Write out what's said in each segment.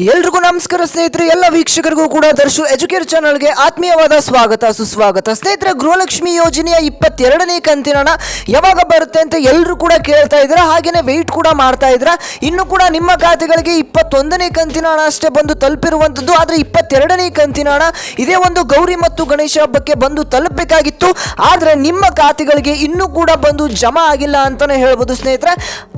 ಎಲ್ರಿಗೂ ನಮಸ್ಕಾರ ಸ್ನೇಹಿತರೆ, ಎಲ್ಲ ವೀಕ್ಷಕರಿಗೂ ಕೂಡ ದರ್ಶು ಎಜುಕೇರ್ ಚಾನಲ್ಗೆ ಆತ್ಮೀಯವಾದ ಸ್ವಾಗತ ಸುಸ್ವಾಗತ. ಸ್ನೇಹಿತರೆ, ಗೃಹಲಕ್ಷ್ಮಿ ಯೋಜನೆಯ 22ನೇ ಕಂತಿನ ಹಣ ಯಾವಾಗ ಬರುತ್ತೆ ಅಂತ ಎಲ್ಲರೂ ಕೂಡ ಕೇಳ್ತಾ ಇದ್ದೀರಾ, ಹಾಗೆಯೇ ವೆಯ್ಟ್ ಕೂಡ ಮಾಡ್ತಾ ಇದ್ದೀರಾ. ಇನ್ನು ಕೂಡ ನಿಮ್ಮ ಖಾತೆಗಳಿಗೆ 21ನೇ ಕಂತಿನ ಹಣ ಅಷ್ಟೇ ಬಂದು ತಲುಪಿರುವಂಥದ್ದು. ಆದರೆ 22ನೇ ಕಂತಿನ ಹಣ ಇದೇ ಒಂದು ಗೌರಿ ಮತ್ತು ಗಣೇಶ ಹಬ್ಬಕ್ಕೆ ಬಂದು ತಲುಪಬೇಕಾಗಿತ್ತು. ಆದರೆ ನಿಮ್ಮ ಖಾತೆಗಳಿಗೆ ಇನ್ನೂ ಕೂಡ ಬಂದು ಜಮಾ ಆಗಿಲ್ಲ ಅಂತಾನೆ ಹೇಳ್ಬೋದು ಸ್ನೇಹಿತರೆ.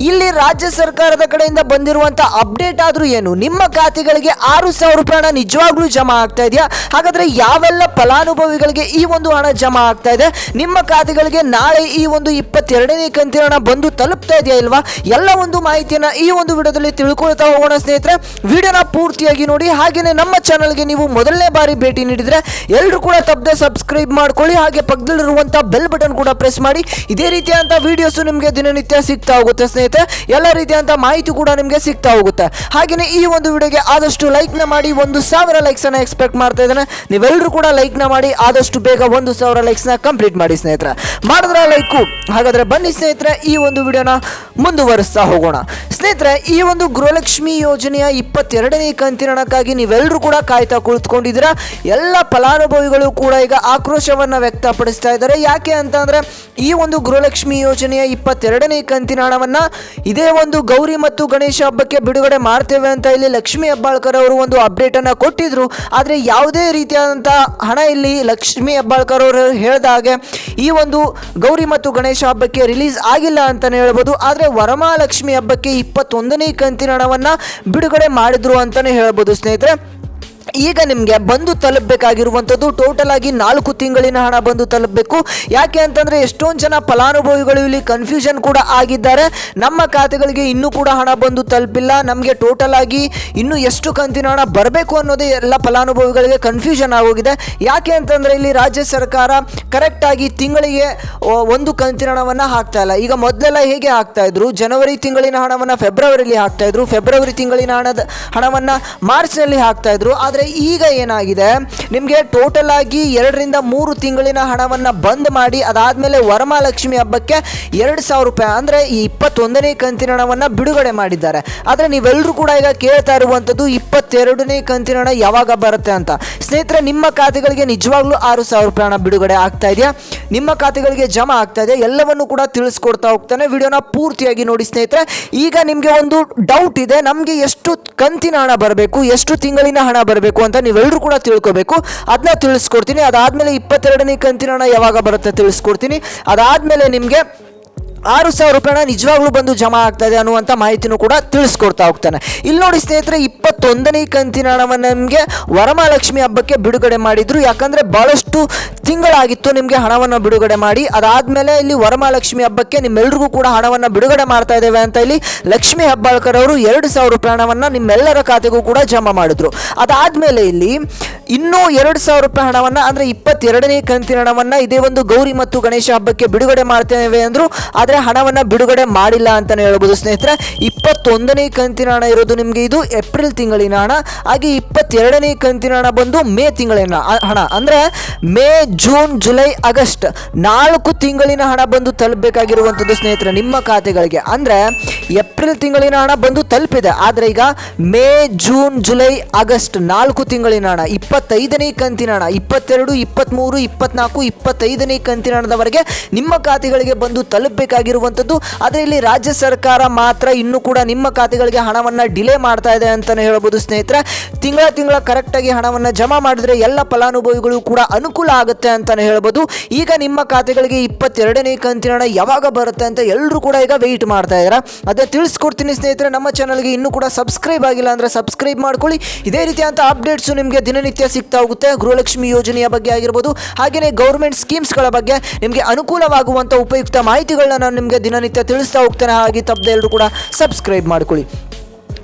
ಇಲ್ಲಿ ರಾಜ್ಯ ಸರ್ಕಾರದ ಕಡೆಯಿಂದ ಬಂದಿರುವಂಥ ಅಪ್ಡೇಟ್ ಆದರೂ ಏನು, ನಿಮ್ಮ ಖಾತೆಗಳಿಗೆ 6,000 ರೂಪಾಯಿ ಹಣ ನಿಜವಾಗ್ಲೂ ಜಮಾ ಆಗ್ತಾ ಇದೆಯಾ? ಹಾಗಾದ್ರೆ ಯಾವೆಲ್ಲ ಫಲಾನುಭವಿಗಳಿಗೆ ಈ ಒಂದು ಹಣ ಜಮಾ ಆಗ್ತಾ ಇದೆ? ನಿಮ್ಮ ಖಾತೆಗಳಿಗೆ ನಾಳೆ ಈ ಒಂದು 22ನೇ ಕಂತಿನ ಹಣ ಬಂದು ತಲುಪ್ತಾ ಇದೆಯಾ ಇಲ್ವಾ? ಎಲ್ಲ ಒಂದು ಮಾಹಿತಿಯನ್ನ ಈ ಒಂದು ವಿಡಿಯೋದಲ್ಲಿ ತಿಳ್ಕೊಳ್ತಾ ಹೋಗೋಣ ಸ್ನೇಹಿತರೆ. ವಿಡಿಯೋನ ಪೂರ್ತಿಯಾಗಿ ನೋಡಿ. ಹಾಗೇನೆ ನಮ್ಮ ಚಾನಲ್ಗೆ ನೀವು ಮೊದಲನೇ ಬಾರಿ ಭೇಟಿ ನೀಡಿದ್ರೆ ಎಲ್ಲರೂ ಕೂಡ ತಪ್ಪದೆ ಸಬ್ಸ್ಕ್ರೈಬ್ ಮಾಡ್ಕೊಳ್ಳಿ. ಹಾಗೆ ಪಕ್ಕದಲ್ಲಿರುವಂತಹ ಬೆಲ್ ಬಟನ್ ಕೂಡ ಪ್ರೆಸ್ ಮಾಡಿ. ಇದೇ ರೀತಿಯಾದಂಥ ವಿಡಿಯೋಸ್ ನಿಮಗೆ ದಿನನಿತ್ಯ ಸಿಗ್ತಾ ಹೋಗುತ್ತೆ ಸ್ನೇಹಿತರೆ. ಎಲ್ಲ ರೀತಿಯಾದಂಥ ಮಾಹಿತಿ ಕೂಡ ನಿಮಗೆ ಸಿಗ್ತಾ ಹೋಗುತ್ತೆ. ಹಾಗೆಯೇ ಈ ಒಂದು ವಿಡಿಯೋಗೆ ಆದಷ್ಟು ಲೈಕ್ ನ ಮಾಡಿ. 1,000 ಲೈಕ್ಸ್ ಅನ್ನ ಎಕ್ಸ್ಪೆಕ್ಟ್ ಮಾಡ್ತಾ ಇದ್ದೇನೆ. ನೀವೆಲ್ಲರೂ ಕೂಡ ಲೈಕ್ ನ ಮಾಡಿ. ಆದಷ್ಟು ಬೇಗ 1,000 ಲೈಕ್ಸ್ ನ ಕಂಪ್ಲೀಟ್ ಮಾಡಿ ಸ್ನೇಹಿತರೆ. ಮಾಡಿದ್ರೆ ಲೈಕು. ಹಾಗಾದ್ರೆ ಬನ್ನಿ ಸ್ನೇಹಿತರೆ, ಈ ಒಂದು ವಿಡಿಯೋನ ಮುಂದುವರಿಸ್ತಾ ಹೋಗೋಣ. ಸ್ನೇಹಿತರೆ, ಈ ಒಂದು ಗೃಹಲಕ್ಷ್ಮಿ ಯೋಜನೆಯ 22ನೇ ಕಂತಿನ ಹಣಕ್ಕಾಗಿ ನೀವೆಲ್ಲರೂ ಕೂಡ ಕಾಯ್ತಾ ಕುಳಿತುಕೊಂಡಿದ್ದೀರಾ. ಎಲ್ಲ ಫಲಾನುಭವಿಗಳು ಕೂಡ ಈಗ ಆಕ್ರೋಶವನ್ನ ವ್ಯಕ್ತಪಡಿಸ್ತಾ ಇದ್ದಾರೆ. ಯಾಕೆ ಅಂತಂದ್ರೆ ಈ ಒಂದು ಗೃಹಲಕ್ಷ್ಮಿ ಯೋಜನೆಯ 22ನೇ ಕಂತಿನ ಹಣವನ್ನ ಇದೇ ಒಂದು ಗೌರಿ ಮತ್ತು ಗಣೇಶ ಹಬ್ಬಕ್ಕೆ ಬಿಡುಗಡೆ ಮಾಡ್ತೇವೆ ಅಂತ ಇಲ್ಲಿ ಲಕ್ಷ್ಮಿ ಹೆಬ್ಬಾಳ್ಕರ್ ಅವರು ಒಂದು ಅಪ್ಡೇಟ್ ಅನ್ನ ಕೊಟ್ಟಿದ್ರು. ಆದರೆ ಯಾವುದೇ ರೀತಿಯಾದಂಥ ಹಣ ಇಲ್ಲಿ ಲಕ್ಷ್ಮಿ ಹೆಬ್ಬಾಳ್ಕರ್ ಅವರು ಹೇಳಿದ ಹಾಗೆ ಈ ಒಂದು ಗೌರಿ ಮತ್ತು ಗಣೇಶ ಹಬ್ಬಕ್ಕೆ ರಿಲೀಸ್ ಆಗಿಲ್ಲ ಅಂತಾನೆ ಹೇಳ್ಬೋದು. ಆದರೆ ವರಮಹಾಲಕ್ಷ್ಮಿ ಹಬ್ಬಕ್ಕೆ 21ನೇ ಕಂತಿನ ಹಣವನ್ನ ಬಿಡುಗಡೆ ಮಾಡಿದ್ರು ಅಂತಾನೆ ಹೇಳ್ಬೋದು ಸ್ನೇಹಿತರೆ. ಈಗ ನಿಮಗೆ ಬಂದು ತಲುಪಬೇಕಾಗಿರುವಂಥದ್ದು ಟೋಟಲ್ ಆಗಿ 4 ತಿಂಗಳಿನ ಹಣ ಬಂದು ತಲುಪಬೇಕು. ಯಾಕೆ ಅಂತಂದರೆ ಎಷ್ಟೊಂದು ಜನ ಫಲಾನುಭವಿಗಳು ಇಲ್ಲಿ ಕನ್ಫ್ಯೂಷನ್ ಕೂಡ ಆಗಿದ್ದಾರೆ. ನಮ್ಮ ಖಾತೆಗಳಿಗೆ ಇನ್ನೂ ಕೂಡ ಹಣ ಬಂದು ತಲುಪಿಲ್ಲ, ನಮಗೆ ಟೋಟಲ್ ಆಗಿ ಇನ್ನೂ ಎಷ್ಟು ಕಂತಿನ ಹಣ ಬರಬೇಕು ಅನ್ನೋದೇ ಎಲ್ಲ ಫಲಾನುಭವಿಗಳಿಗೆ ಕನ್ಫ್ಯೂಷನ್ ಆಗೋಗಿದೆ. ಯಾಕೆ ಅಂತಂದರೆ ಇಲ್ಲಿ ರಾಜ್ಯ ಸರ್ಕಾರ ಕರೆಕ್ಟಾಗಿ ತಿಂಗಳಿಗೆ ಒಂದು ಕಂತಿನ ಹಣವನ್ನು ಹಾಕ್ತಾ ಇಲ್ಲ. ಈಗ ಮೊದಲೆಲ್ಲ ಹೇಗೆ ಹಾಕ್ತಾ ಇದ್ರು, ಜನವರಿ ತಿಂಗಳಿನ ಹಣವನ್ನು ಫೆಬ್ರವರಿಲಿ ಹಾಕ್ತಾ ಇದ್ರು, ಫೆಬ್ರವರಿ ತಿಂಗಳಿನ ಹಣವನ್ನು ಮಾರ್ಚ್ನಲ್ಲಿ ಹಾಕ್ತಾ ಇದ್ರು. ಆದರೆ ಈಗ ಏನಾಗಿದೆ, ನಿಮಗೆ ಟೋಟಲ್ ಆಗಿ 2 ರಿಂದ 3 ತಿಂಗಳಿನ ಹಣವನ್ನು ಬಂದ್ ಮಾಡಿ ಅದಾದಮೇಲೆ ವರಮಹಾಲಕ್ಷ್ಮಿ ಹಬ್ಬಕ್ಕೆ 2,000 ರೂಪಾಯಿ ಅಂದರೆ ಈ 21ನೇ ಕಂತಿನ ಹಣವನ್ನು ಬಿಡುಗಡೆ ಮಾಡಿದ್ದಾರೆ. ಆದರೆ ನೀವೆಲ್ಲರೂ ಕೂಡ ಈಗ ಕೇಳ್ತಾ ಇರುವಂಥದ್ದು 22ನೇ ಕಂತಿನ ಹಣ ಯಾವಾಗ ಬರುತ್ತೆ ಅಂತ. ಸ್ನೇಹಿತರೆ, ನಿಮ್ಮ ಖಾತೆಗಳಿಗೆ ನಿಜವಾಗ್ಲೂ 6,000 ರೂಪಾಯಿ ಹಣ ಬಿಡುಗಡೆ ಆಗ್ತಾ ಇದೆಯಾ? ನಿಮ್ಮ ಖಾತೆಗಳಿಗೆ ಜಮಾ ಆಗ್ತಾ ಇದೆ? ಎಲ್ಲವನ್ನು ಕೂಡ ತಿಳಿಸ್ಕೊಡ್ತಾ ಹೋಗ್ತಾನೆ. ವಿಡಿಯೋನ ಪೂರ್ತಿಯಾಗಿ ನೋಡಿ ಸ್ನೇಹಿತರೆ. ಈಗ ನಿಮಗೆ ಒಂದು ಡೌಟ್ ಇದೆ, ನಮಗೆ ಎಷ್ಟು ಕಂತಿನ ಹಣ ಬರಬೇಕು, ಎಷ್ಟು ತಿಂಗಳಿನ ಹಣ ಬರಬೇಕು ಅಂತ ನೀವೆಲ್ಲರೂ ಕೂಡ ತಿಳ್ಕೋಬೇಕು. ಅದನ್ನ ತಿಳಿಸ್ಕೊಡ್ತೀನಿ. ಅದಾದ್ಮೇಲೆ 22ನೇ ಕಂತಿನ ಹಣ ಯಾವಾಗ ಬರುತ್ತೆ ತಿಳಿಸ್ಕೊಡ್ತೀನಿ. ಅದಾದ್ಮೇಲೆ ನಿಮಗೆ 6,000 ರೂಪಾಯಿನ ನಿಜವಾಗ್ಲೂ ಬಂದು ಜಮಾ ಆಗ್ತಾ ಇದೆ ಅನ್ನುವಂಥ ಮಾಹಿತಿನೂ ಕೂಡ ತಿಳಿಸ್ಕೊಡ್ತಾ ಹೋಗ್ತಾನೆ. ಇಲ್ಲಿ ನೋಡಿ ಸ್ನೇಹಿತರೆ, 21ನೇ ಕಂತಿನ ಹಣವನ್ನು ನಿಮಗೆ ವರಮಹಾಲಕ್ಷ್ಮಿ ಹಬ್ಬಕ್ಕೆ ಬಿಡುಗಡೆ ಮಾಡಿದ್ರು. ಯಾಕಂದರೆ ಭಾಳಷ್ಟು ತಿಂಗಳಾಗಿತ್ತು ನಿಮಗೆ ಹಣವನ್ನು ಬಿಡುಗಡೆ ಮಾಡಿ. ಅದಾದಮೇಲೆ ಇಲ್ಲಿ ವರಮಹಾಲಕ್ಷ್ಮಿ ಹಬ್ಬಕ್ಕೆ ನಿಮ್ಮೆಲ್ಲರಿಗೂ ಕೂಡ ಹಣವನ್ನು ಬಿಡುಗಡೆ ಮಾಡ್ತಾ ಇದ್ದೇವೆ ಅಂತ ಇಲ್ಲಿ ಲಕ್ಷ್ಮಿ ಹೆಬ್ಬಾಳ್ಕರ್ ಅವರು 2,000 ರೂಪಾಯಿ ಹಣವನ್ನು ನಿಮ್ಮೆಲ್ಲರ ಖಾತೆಗೂ ಕೂಡ ಜಮಾ ಮಾಡಿದ್ರು. ಅದಾದಮೇಲೆ ಇಲ್ಲಿ ಇನ್ನೂ 2,000 ರೂಪಾಯಿ ಹಣವನ್ನು ಅಂದರೆ 22ನೇ ಕಂತಿನ ಹಣವನ್ನು ಇದೇ ಒಂದು ಗೌರಿ ಮತ್ತು ಗಣೇಶ ಹಬ್ಬಕ್ಕೆ ಬಿಡುಗಡೆ ಮಾಡ್ತೇವೆ ಅಂದರು. ಆದರೆ ಹಣವನ್ನು ಬಿಡುಗಡೆ ಮಾಡಿಲ್ಲ ಅಂತಲೇ ಹೇಳ್ಬೋದು ಸ್ನೇಹಿತರೆ. 21ನೇ ಕಂತಿನ ಹಣ ಇರೋದು ನಿಮಗೆ ಇದು ಏಪ್ರಿಲ್ ತಿಂಗಳಿನ ಹಣ. ಹಾಗೆ 22ನೇ ಕಂತಿನ ಹಣ ಬಂದು ಮೇ ತಿಂಗಳಿನ ಹಣ. ಅಂದರೆ ಮೇ, ಜೂನ್, ಜುಲೈ, ಆಗಸ್ಟ್ 4 ತಿಂಗಳಿನ ಹಣ ಬಂದು ತಲುಪಬೇಕಾಗಿರುವಂಥದ್ದು ಸ್ನೇಹಿತರೆ ನಿಮ್ಮ ಖಾತೆಗಳಿಗೆ. ಅಂದರೆ ಏಪ್ರಿಲ್ ತಿಂಗಳಿನ ಹಣ ಬಂದು ತಲುಪಿದೆ. ಆದರೆ ಈಗ ಮೇ, ಜೂನ್, ಜುಲೈ, ಆಗಸ್ಟ್ 4 ತಿಂಗಳಿನ ಹಣ, 25ನೇ ಕಂತಿನ ಹಣ, 22, 23, 24, 25ನೇ ಕಂತಿನ ಹಣದವರೆಗೆ ನಿಮ್ಮ ಖಾತೆಗಳಿಗೆ ಬಂದು ತಲುಪಬೇಕಾಗಿರುವಂಥದ್ದು. ಆದರೆ ಇಲ್ಲಿ ರಾಜ್ಯ ಸರ್ಕಾರ ಮಾತ್ರ ಇನ್ನೂ ಕೂಡ ನಿಮ್ಮ ಖಾತೆಗಳಿಗೆ ಹಣವನ್ನು ಡಿಲೇ ಮಾಡ್ತಾ ಇದೆ ಅಂತಲೇ ಹೇಳ್ಬೋದು ಸ್ನೇಹಿತರೆ. ತಿಂಗಳ ಕರೆಕ್ಟಾಗಿ ಹಣವನ್ನು ಜಮಾ ಮಾಡಿದ್ರೆ ಎಲ್ಲ ಫಲಾನುಭವಿಗಳು ಕೂಡ ಅನುಕೂಲ ಆಗುತ್ತೆ ಅಂತಲೇ ಹೇಳ್ಬೋದು. ಈಗ ನಿಮ್ಮ ಖಾತೆಗಳಿಗೆ 22ನೇ ಕಂತಿನ ಹಣ ಯಾವಾಗ ಬರುತ್ತೆ ಅಂತ ಎಲ್ಲರೂ ಕೂಡ ಈಗ ವೆಯ್ಟ್ ಮಾಡ್ತಾ ಇದ್ದಾರೆ. ಅದೇ ತಿಳಿಸ್ಕೊಡ್ತೀನಿ ಸ್ನೇಹಿತರೆ. ನಮ್ಮ ಚಾನಲ್ಗೆ ಇನ್ನೂ ಕೂಡ ಸಬ್ಸ್ಕ್ರೈಬ್ ಆಗಿಲ್ಲ ಅಂದರೆ ಸಬ್ಸ್ಕ್ರೈಬ್ ಮಾಡ್ಕೊಳ್ಳಿ. ಇದೇ ರೀತಿಯಾದಂಥ ಅಪ್ಡೇಟ್ಸು ನಿಮಗೆ ದಿನನಿತ್ಯ ಸಿಗ್ತಾ ಹೋಗುತ್ತೆ. ಗೃಹಲಕ್ಷ್ಮಿ ಯೋಜನೆಯ ಬಗ್ಗೆ ಆಗಿರ್ಬೋದು, ಹಾಗೆಯೇ ಗೌರ್ಮೆಂಟ್ ಸ್ಕೀಮ್ಸ್ಗಳ ಬಗ್ಗೆ ನಿಮಗೆ ಅನುಕೂಲವಾಗುವಂಥ ಉಪಯುಕ್ತ ಮಾಹಿತಿಗಳನ್ನ ನಾನು ನಿಮಗೆ ದಿನನಿತ್ಯ ತಿಳಿಸ್ತಾ ಹೋಗ್ತೇನೆ. ಹಾಗೆ ತಪ್ಪದೆ ಎಲ್ಲರೂ ಕೂಡ ಸಬ್ಸ್ಕ್ರೈಬ್ ಮಾಡ್ಕೊಳ್ಳಿ.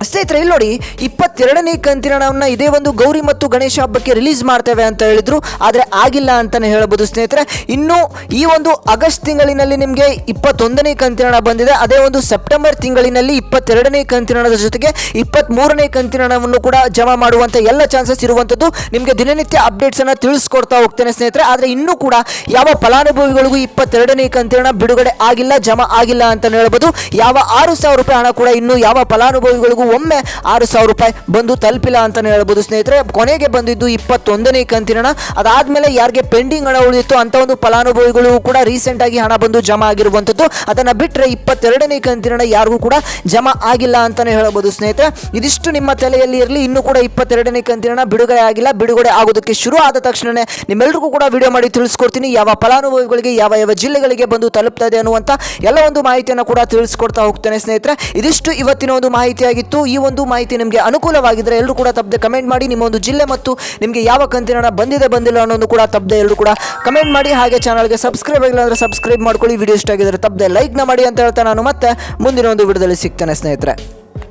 ಸ್ನೇಹಿತರೆ, ಇಲ್ಲಿ ನೋಡಿ 22ನೇ ಕಂತಿನ ಹಣವನ್ನು ಇದೇ ಒಂದು ಗೌರಿ ಮತ್ತು ಗಣೇಶ ಹಬ್ಬಕ್ಕೆ ರಿಲೀಸ್ ಮಾಡ್ತೇವೆ ಅಂತ ಹೇಳಿದ್ರು. ಆದರೆ ಆಗಿಲ್ಲ ಅಂತಲೇ ಹೇಳ್ಬೋದು ಸ್ನೇಹಿತರೆ. ಇನ್ನು ಈ ಒಂದು ಆಗಸ್ಟ್ ತಿಂಗಳಿನಲ್ಲಿ ನಿಮಗೆ 21ನೇ ಕಂತಿನ ಹಣ ಬಂದಿದೆ. ಅದೇ ಒಂದು ಸೆಪ್ಟೆಂಬರ್ ತಿಂಗಳಿನಲ್ಲಿ 22ನೇ ಕಂತಿನ ಹಣದ ಜೊತೆಗೆ 23ನೇ ಕಂತಿನ ಹಣವನ್ನು ಕೂಡ ಜಮಾ ಮಾಡುವಂಥ ಎಲ್ಲ ಚಾನ್ಸಸ್ ಇರುವಂಥದ್ದು. ನಿಮಗೆ ದಿನನಿತ್ಯ ಅಪ್ಡೇಟ್ಸನ್ನು ತಿಳಿಸ್ಕೊಡ್ತಾ ಹೋಗ್ತೇನೆ ಸ್ನೇಹಿತರೆ. ಆದರೆ ಇನ್ನೂ ಕೂಡ ಯಾವ ಫಲಾನುಭವಿಗಳಿಗೂ 22ನೇ ಕಂತಿನ ಹಣ ಬಿಡುಗಡೆ ಆಗಿಲ್ಲ, ಜಮಾ ಆಗಿಲ್ಲ ಅಂತಲೇ ಹೇಳ್ಬೋದು. ಯಾವ 6,000 ರೂಪಾಯಿ ಹಣ ಕೂಡ ಇನ್ನೂ ಯಾವ ಫಲಾನುಭವಿಗಳಿಗೂ ಒಮ್ಮೆ 6,000 ರೂಪಾಯಿ ಬಂದು ತಲುಪಿಲ್ಲ ಅಂತಲೇ ಹೇಳ್ಬೋದು ಸ್ನೇಹಿತರೆ. ಕೊನೆಗೆ ಬಂದಿದ್ದು 21ನೇ ಕಂತಿನ ಅದಾದಮೇಲೆ ಯಾರಿಗೆ ಪೆಂಡಿಂಗ್ ಹಣ ಉಳಿದಿತ್ತು ಅಂತ ಒಂದು ಫಲಾನುಭವಿಗಳು ಕೂಡ ರೀಸೆಂಟ್ ಆಗಿ ಹಣ ಬಂದು ಜಮಾ ಆಗಿರುವಂಥದ್ದು. ಅದನ್ನು ಬಿಟ್ಟರೆ 22ನೇ ಕಂತಿನ ಯಾರಿಗೂ ಕೂಡ ಜಮಾ ಆಗಿಲ್ಲ ಅಂತಲೇ ಹೇಳ್ಬೋದು ಸ್ನೇಹಿತರೆ. ಇದಿಷ್ಟು ನಿಮ್ಮ ತಲೆಯಲ್ಲಿ ಇರಲಿ. ಇನ್ನೂ ಕೂಡ 22ನೇ ಕಂತಿನ ಬಿಡುಗಡೆ ಆಗಿಲ್ಲ. ಬಿಡುಗಡೆ ಆಗೋದಕ್ಕೆ ಶುರು ಆದ ತಕ್ಷಣವೇ ನಿಮ್ಮೆಲ್ಲರಿಗೂ ಕೂಡ ವಿಡಿಯೋ ಮಾಡಿ ತಿಳಿಸ್ಕೊಡ್ತೀನಿ ಯಾವ ಫಲಾನುಭವಿಗಳಿಗೆ ಯಾವ ಯಾವ ಜಿಲ್ಲೆಗಳಿಗೆ ಬಂದು ತಲುಪ್ತಾ ಇದೆ ಅನ್ನುವಂಥ ಎಲ್ಲ ಒಂದು ಮಾಹಿತಿಯನ್ನು ಕೂಡ ತಿಳಿಸ್ಕೊಡ್ತಾ ಹೋಗ್ತೇನೆ ಸ್ನೇಹಿತರೆ. ಇದಿಷ್ಟು ಇವತ್ತಿನ ಒಂದು ಮಾಹಿತಿಯಾಗಿತ್ತು. ಈ ಒಂದು ಮಾಹಿತಿ ನಿಮಗೆ ಅನುಕೂಲವಾಗಿದ್ದರೆ ಎಲ್ಲರೂ ಕೂಡ ತಪ್ಪದೆ ಕಮೆಂಟ್ ಮಾಡಿ ನಿಮ್ಮ ಒಂದು ಜಿಲ್ಲೆ ಮತ್ತು ನಿಮಗೆ ಯಾವ ಕಂತಿನ ಹಣ ಬಂದಿಲ್ಲ ಅನ್ನೋದು ಕೂಡ ತಪ್ಪದೆ ಎಲ್ಲರೂ ಕೂಡ ಕಮೆಂಟ್ ಮಾಡಿ. ಹಾಗೆ ಚಾನಲ್ಗೆ ಸಬ್ಸ್ಕ್ರೈಬ್ ಆಗಿಲ್ಲ ಅಂದರೆ ಸಬ್ಸ್ಕ್ರೈಬ್ ಮಾಡ್ಕೊಳ್ಳಿ. ವಿಡಿಯೋ ಇಷ್ಟ ಆಗಿದ್ರೆ ತಪ್ಪದೆ ಲೈಕ್ನ ಮಾಡಿ ಅಂತ ಹೇಳ್ತಾ ನಾನು ಮತ್ತೆ ಮುಂದಿನ ಒಂದು ವಿಡಿಯೋದಲ್ಲಿ ಸಿಗ್ತೇನೆ ಸ್ನೇಹಿತರೆ.